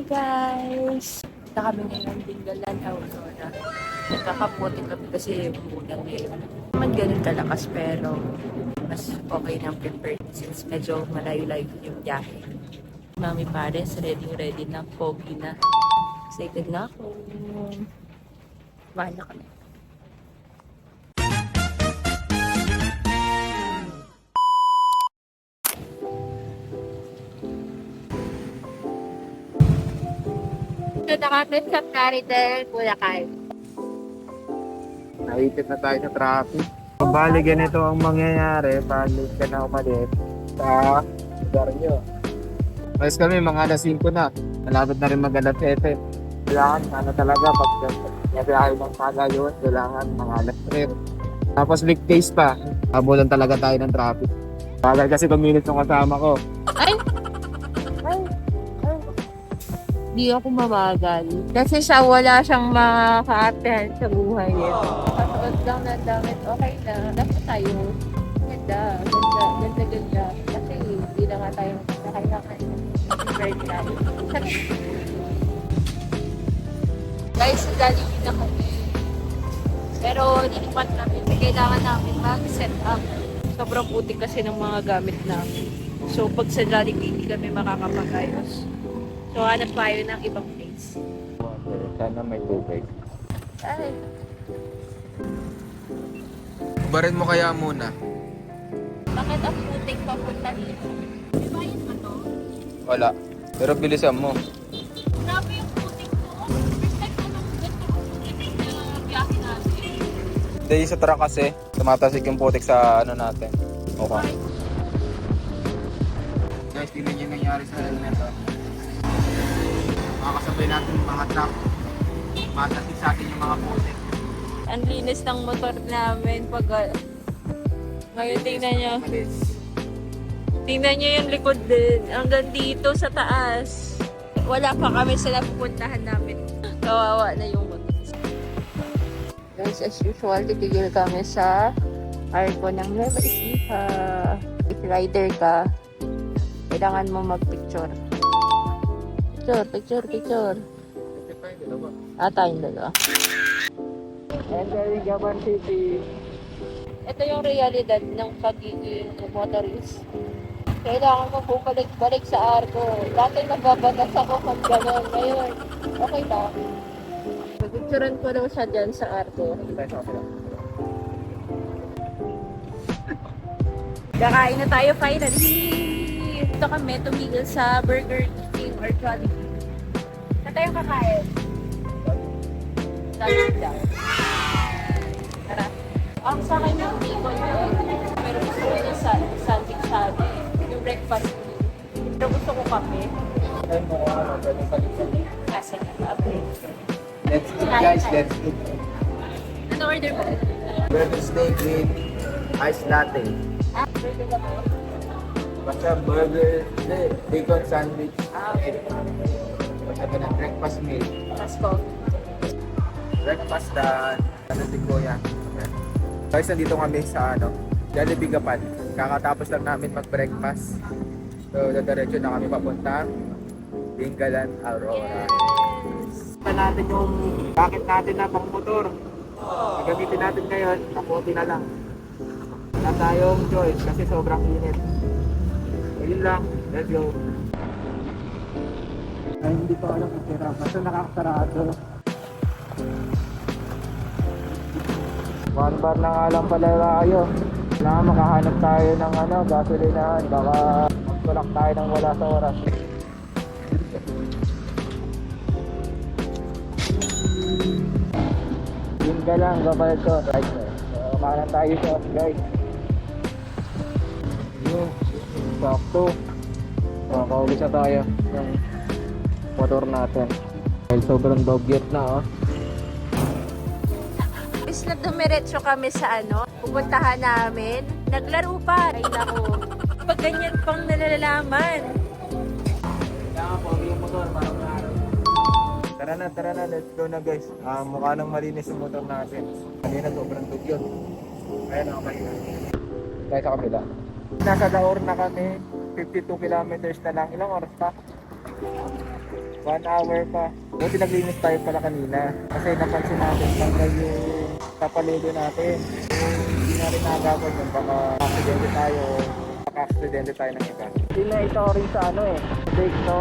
Hi guys! Punta kami ngayon Dingalan, Aurora. Nagkakaputi kami kasi yung ulan ngayon. Naman ganun kalakas pero mas okay nang prepared since medyo malayo-layo yung biyahe. Mami Pares, ready na, pogi na. Excited na ako. Mahal na kami. So, nakapit sa Plaridel, Bulacan. Naipit na tayo sa traffic. Kung bali ganito ang mangyayari, balik ka na umalit sa lugar nyo. Mas kami mga alas 5 na. Malapit na rin mag-alas 7. Kailangan talaga pag nabiyahe ng paga yun, kailangan mga alas 3. Tapos weekdays pa, habulan talaga tayo ng traffic. Bagal kasi 2 minutes yung kasama ko. Di ako mamagal. Kasi siya wala siyang makaka-attend sa buhay niya. Kasuot lang ng damit, okay na. Dapat tayo. Ganda. Kasi hindi na nga tayo nakailangan. Very nice. Guys, galing na kami. Pero nilipat namin. Kailangan namin mag-set up. Sobrang putik kasi ng mga gamit namin. So pag sa Jollibee, hindi kami makakapag-ayos. So, hanap tayo ng ibang place. Sana may tubig. Ay. Barin mo kaya muna. Bakit ang puting papunta dito? Di ba yun ba to? Wala. Pero bilisan mo. Grabe yung puting ko. First time ko nung ganito puting na biyahe natin. Dahil sa truck kasi, tumatasik yung putik sa ano natin. Okay. Guys, tingnan nyo yung nangyari sa helmet. Makakasabay natin yung mga truck. Matasik sa atin yung mga putik. Ang linis ng motor namin pag... Ngayon tingnan nyo. Tingnan nyo yung likod din. Hanggang dito sa taas. Wala pa kami sa napupuntahan namin. Kawawa na yung motor. Guys, as usual, titigil kami sa arko ng Nueva Ecija. If rider ka, kailangan mo magpicture. Picture. Tayong dalawa. Entering Gaban City. Ito yung realidad ng pagiging motorist. Kailangan mo bumalik sa arko. Dati nagbabatas ako kung gano'n. Ngayon, okay lang. Picturean ko daw siya dyan sa arko. Kakain na tayo finally! Ito kami tumigil sa Burger King or Jollibee. Saan tayo kakain? Jollibee daw. Tara. Ang sa akin yung bacon yun. Pero gusto ko yung sandwich sabi. Yung breakfast food. Pero gusto ko kape. Ay mo, pwede palitan. Kasi kape. Let's eat guys, let's eat. Ano order mo? Burger steak with iced latte. Burger na po. Basta burger, bacon sandwich. Okay. Basta ka ng breakfast meal. Let's go. Breakfast ano si Kuya. Guys, nandito kami sa Jollibee Gapan. Kakatapos lang namin mag-breakfast. So, dadiretso na kami papunta Dingalan, Aurora. Pa natin yung bakit natin na pang motor. Gagamitin natin ngayon, kapote na lang. Wala tayong choice kasi sobrang init. Ayun lang, let's go. Ay, hindi pa alam kung tira. Basta nakakasarado. One bar na nga lang pala tayo. Kailangan makahanap tayo ng gasolinahan. Baka magtulak tayo ng wala sa oras. Yun ka lang, gabal ko. Right na. Kumanan tayo sa guys. Yun, sakto. Makakaulis na tayo ng motor natin. Dahil sobrang dogyot na Imbis na dumiretso kami sa pupuntahan namin, naglaro pa. Ay naku, pag ganyan pang nalalaman. Kailangan po yung motor para maaraw. Tara na, let's go na guys. Mukha nang malinis yung motor natin. Kanina sobrang dugyot. Ayan ako kayo. Tayo sa kabila. Nasa Daor na kami. 52 kilometers na lang. Ilang oras pa? 1 hour pa. Buti naglinis tayo pala kanina. Kasi napansin natin tanggal yung kapalido natin. Kung hindi na rin nagagawin yun, baka aksidente tayo. Baka aksidente tayo ng iba. Hindi na ito rin sa ano eh. Brake no.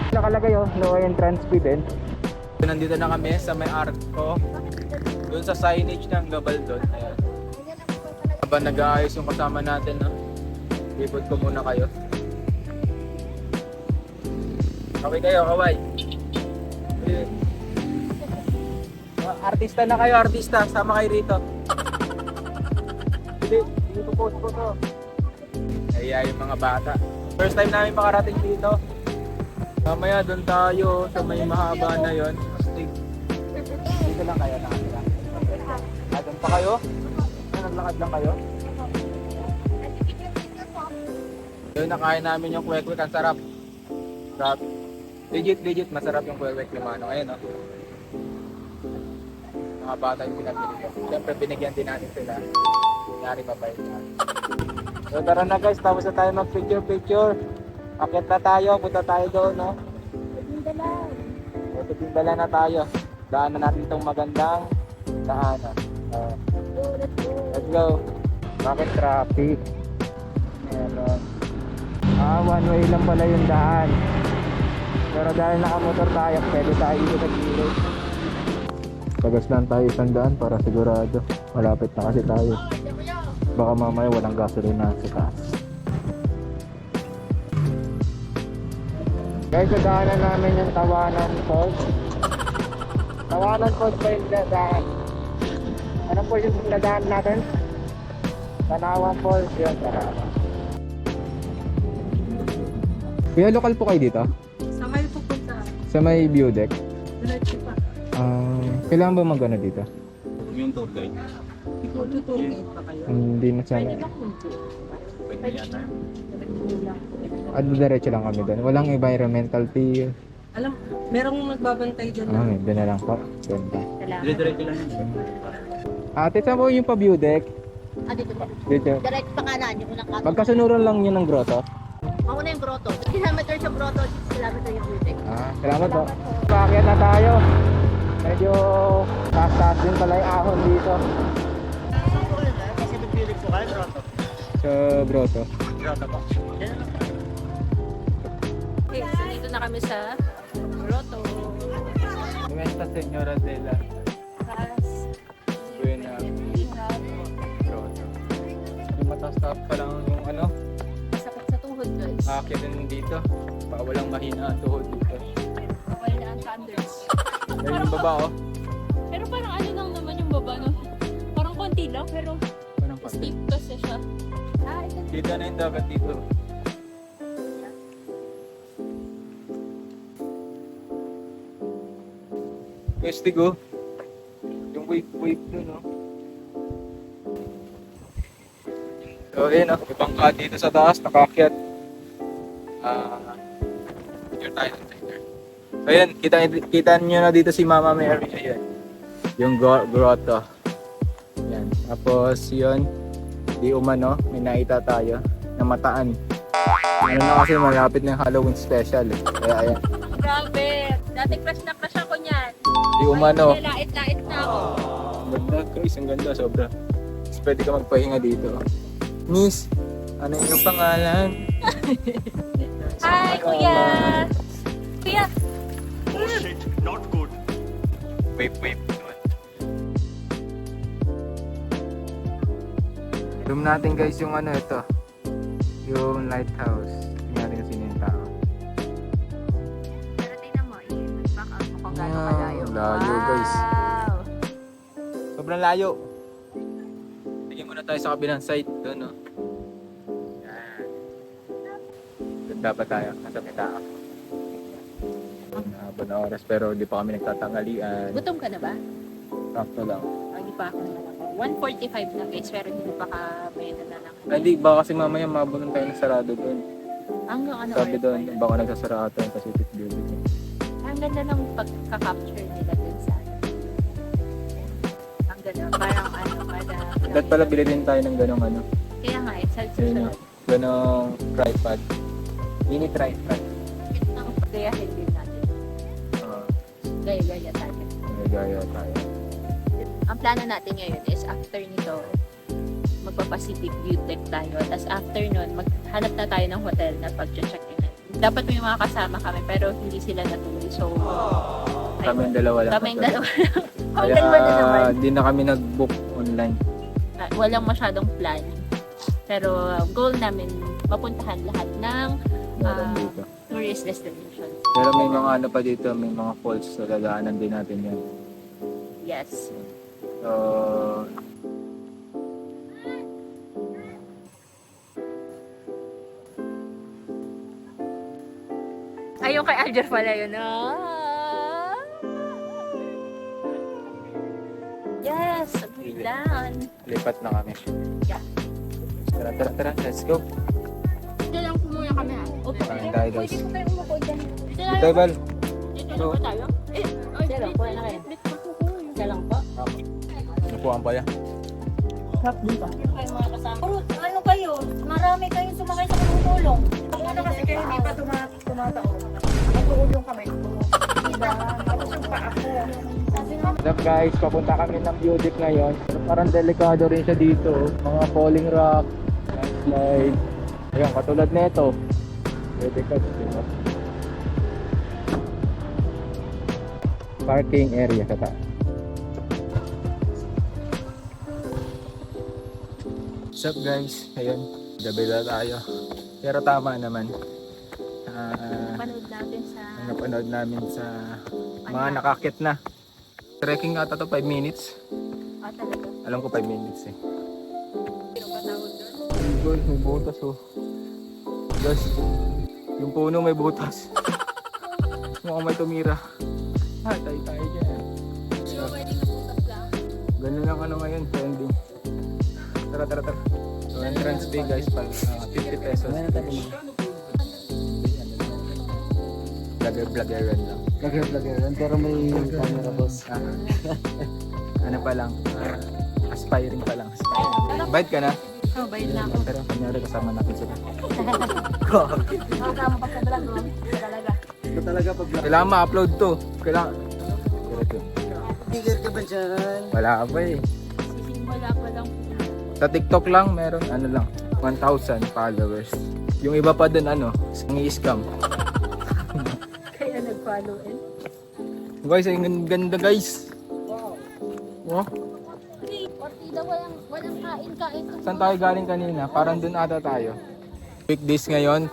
Nakalagay oh, no entrance fee din. Nandito na kami sa may Arco. Doon sa signage ng Gabal doon. Ayan. Habang nag-aayos yung kasama natin, no? Ipod ko muna kayo. Okay kayo, kaway. Ayun. Artista na kayo, artista. Sama kayo rito. Hindi ko post ko to. Kaya yung mga bata. First time namin makarating dito. Mamaya doon tayo sa may mahaba na yon. Astig. Dito lang kayo nakatira. Doon pa kayo? Naglakad lang kayo? Doon nakain namin yung kwek-kwek. Ang sarap. Sarap. Legit masarap yung kwek-kwek ni Manong. Ayun oh. Mga bata yung pinabili ko. Siyempre binigyan din natin sila. Nangyari mabait na. So tara na guys, tapos na tayo mag-picture. Akit na tayo, punta tayo doon, no? Sa Timbala na tayo. Daanan natin itong magandang daanan. Let's go. Bakit traffic? Ayan, one way lang pala yung daan. Pero dahil nakamotor tayo, pwede tayo dito sa gilid. Tagas lang tayo isang daan para sigurado. Malapit na kasi tayo. Baka mamaya walang gasolina sa taas. Guys, nadaanan namin yung Tawanan Falls. Tawanan Falls ba yung dadaan? Ano po yung dadaan natin? Tanawan Falls yun, Tanawan. Kaya lokal po kayo dito? Sa may pupunta. Sa may view deck? Diretso pa. Kailangan ba mag-ano dito? Yung tour guide. Ikaw tutulong pa kayo. Hindi na Pwede sana. ba kung Pwede yata. Diretso lang kami doon. Walang environmental fee. Alam, merong nagbabantay dyan. Doon na lang po. Doon pa. Salamat. Dire-diretso lang yun. Ate, saan po yung pa-view deck? Dito po. Dito. Direct pa kanan, yung unang kanan. Magkasunuran lang yun ng grotto. Mauna yung grotto. 2 kilometer sa grotto, 6 kilometer yung Butek. Salamat po. Paakyat na tayo. Medyo taas-taas din pala yung ahon dito. Kasi nagpilig po kayo, grotto. Sa grotto. Grotto po. Okay, so dito na kami sa grotto. Nuestra Señora de la Buena Grotto. Yung mataas-taas pa lang yung ano, Masakit sa tuhod, guys. aakyat din dito. Baka walang mahina ang tuhod dito. Okay na ang sandals. Ayun yung baba oh. Pero parang ano lang naman yung baba, no? Parang konti lang, pero Parang kasi. steep kasi siya. Ito. Kita na yung dagat dito. Estig oh. Yung wave dun oh. So yun oh, may bangka dito sa taas, nakakyat. Here tayo ng tiger. So yun, kita nyo na dito si Mama Mary. Ayan. Yung grotto. Ayan. Tapos yun, di umano, may nakita tayo na mataan. Ano na kasi malapit na yung Halloween special eh. Kaya ayan. Grabe. Dati crush na crush ako niyan. Di umano. Lait-lait na ako. Ang ganda guys, ang ganda sobra. Tapos pwede ka magpahinga dito. Miss, ano yung pangalan? Hi, kuya! Kuya! Shit, not good. Wave. Zoom natin guys yung ano ito. Yung lighthouse. Tingnan natin sino yung tao. Pero tingnan mo, i-back out mo kung gano'ng kalayo. Layo guys. Wow! Sobrang layo. Tingin muna tayo sa kabilang side. Doon no. Yan. Doon dapat tayo. Nasa may tao. Habang na oras pero hindi pa kami nagtatanghalian. Gutom ka na ba? Sakto lang. Hindi pa ako naman. 1:45 na guys, pero hindi pa kami na lang. Hindi, baka kasi mamaya mabunan tayo ng sarado doon. Hanggang ano Sabi oras doon, ba yan? baka nagsasara ata yung Pacific Building. Ang ganda ng pagka-capture nila dun sa ang ganda, parang ano, Dapat pala bili din tayo ng ganong ano. kaya nga, sa Yun, susunod. ganong tripod. Mini tripod. Ang pagayahin din natin. Gaya-gaya tayo. Gaya tayo. Ang plano natin ngayon is after nito, magpa-Pacific View Deck tayo. Tapos after nun, maghanap na tayo ng hotel na pag-check-in. Dapat may mga kasama kami pero hindi sila natuloy. So, Kaming dalawa lang. kaming dalawa lang. Ang Kaya dalawa na naman. di na kami nag-book online. Walang masyadong plan. Pero goal namin, mapuntahan lahat ng Meron dito. tourist destination. Pero may mga ano pa dito, may mga falls so dadaanan din natin yan. Yes. So, Ayun kay Alger pala yun. Ah! Yes, we're done. lipat na kami. Yeah. Tara, let's go. Dito lang po muna kami ha. Opo. Kain tayo, guys. Pwede po tayo umupo dyan. Dito lang. Tayo, Bal. Dito lang ba tayo? Dito lang po na kayo. Dito lang po. Napuan pa yan. Kayo mga kasama. Ano kayo? Marami kayong sumakay sa kulong. Ano kasi kayo hindi pa tumataon. Natulong kami. Diba? Tapos yung pa ako. What's up guys, papunta kami ng view deck ngayon. Pero parang delikado rin siya dito. Mga falling rock, landslide. Ayan, katulad nito. Pwede ka dito. Parking area sa taas. What's up guys? Ayun, gabi na tayo. Pero tama naman. Panood natin sa... Ang napanood namin sa mga nakakit na. Trekking ata to 5 minutes. talaga. Alam ko 5 minutes eh. Sino ba tawag doon? Guys, may butas oh. Guys, yung puno may butas. Mukhang may tumira. Tayo dyan. Di ba pwedeng naputas lang? Ganun lang ano ngayon, trending. Tara. So entrance fee guys, 50 pesos. Vlogger-vloggeran lang. Vlogger-vlogger. Pero may camera boss. Ano pa lang, aspiring pa lang. Bite ka na? Oh, bayad na ako. Pero kanyari kasama natin sila. Kasama pa sa vlog, no? Talaga. Ito talaga pag Kailangan ma-upload to. Kailangan. Bigger ka ba dyan? Wala pa eh. Sisimula pa lang. Sa TikTok lang meron ano lang 1,000 followers. Yung iba pa dun ano, ngi-scam. Kaya nag-follow eh. Guys, ang ganda guys. Wow. Partida, walang kain-kain. Saan tayo galing kanina? Parang dun ata tayo. Weekdays ngayon,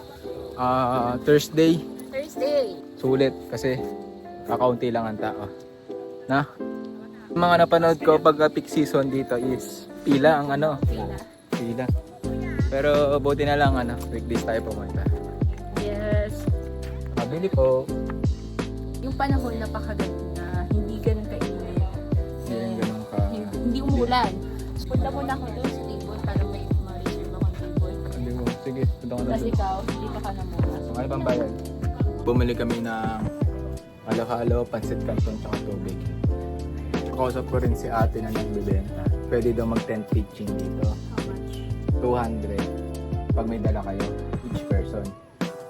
Thursday. Thursday. Sulit kasi kakaunti lang ang tao. Na? Yung mga napanood ko pag peak season dito is pila ang ano. Pila. Pero buti na lang ano, weekdays tayo pumunta. Yes. Mabili po. Yung panahon napakaganda, hindi ganun kainit. Hindi ganun ka. Hindi umulan. Punta muna ako doon sa table para may ma-reserve akong table. Hindi mo. Sige, punta ka na Kasi doon. ikaw, dito ka na muna. Ano bang bayad? Bumili kami ng halo-halo, pancit canton, tsaka tubig. Kausap ko rin si ate na nagbibenta. Pwede daw mag-tent pitching dito. How much? 200 pag may dala kayo, each person.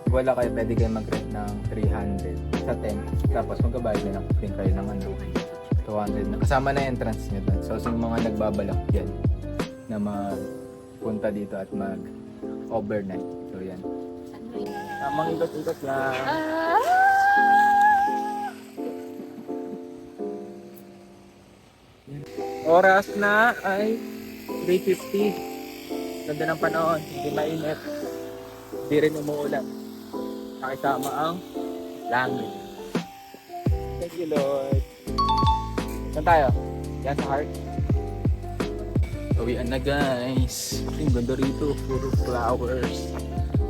Kung wala kayo, pwede kayo mag-rent ng 300 sa tent. Tapos magbabayad na lang din kayo ng ano, 200 na. Kasama na entrance nyo doon. So, yung mga nagbabalak dyan na magpunta dito at mag-overnight. So, yan. Tamang ikot-ikot lang. Oras na ay 3:50. Ganda ng panahon, hindi mainit. Hindi rin umuulan. Nakisama ang langit. Thank you, Lord. Saan tayo? Yan sa heart. Uwian na guys. Ang ganda rito, puro flowers.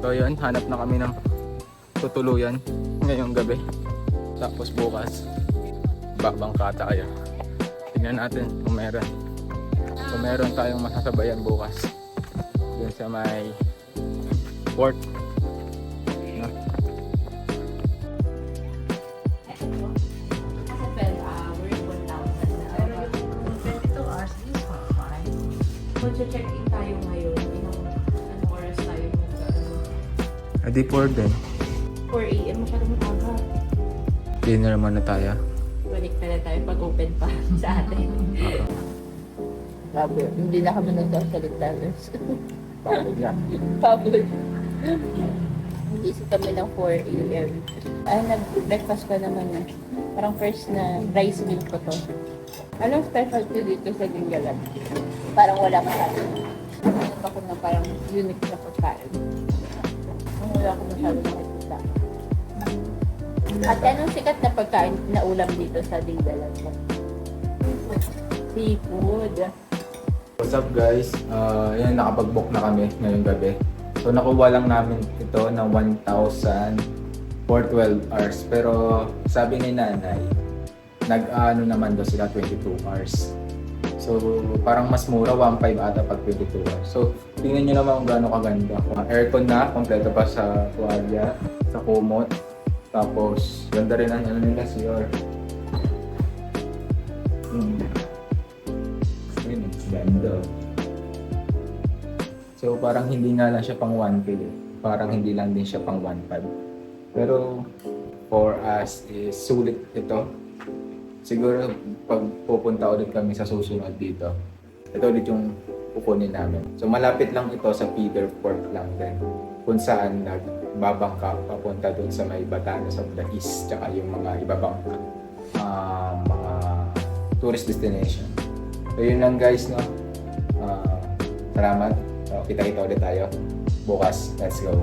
So yun, hanap na kami ng tutuluyan ngayong gabi. Tapos bukas, babangka tayo. Tingnan natin kung meron. Kung meron tayong masasabayan bukas. Doon sa may port. No? Kasi 12 hours, 1,000 na. Pero yung 22 hours, this one fine. Kung check-in tayo ngayon, anong oras tayo mag- Adi 4 din. 4 a.m. masyado mag-aga. Dinner naman na tayo. 12 Kaya tayo pag-open pa sa atin. Baboy. Hindi na kami nagsasalita. Bakit yan? Baboy. Gising kami ng 4 a.m. Ay, nag-breakfast ka naman na. Parang first na rice meal ko to. Anong specialty dito sa Dingalan? Parang wala masyado. Ano ako na parang unique na pagkain. Wala ako masyado nakikita. At anong sikat na pagkain na ulam dito sa Dingalan? Seafood. What's up guys? Yan, nakapag-book na kami ngayong gabi. So nakuha lang namin ito ng 1,000 for 12 hours. Pero sabi ni nanay, nag-ano naman daw sila 22 hours. So parang mas mura, 1,500 ata pag 22 hours. So tingnan nyo naman kung gaano kaganda. Aircon na, kompleto pa sa tuwalya, sa kumot. Tapos ganda rin ang ano nila, CR. Ayun, ganda. So parang hindi nga lang siya pang 1K eh. Parang hindi lang din siya pang 1,500. Pero for us is sulit ito. Siguro pag pupunta ulit kami sa susunod dito, ito ulit yung pupunin namin. So malapit lang ito sa Peter Port lang din. Kung saan nagbabangka papunta dun sa may Batanes of the East, tsaka yung mga ibabang mga tourist destination. So yun lang guys, no? Salamat. So, kita-kita ulit tayo bukas. Let's go.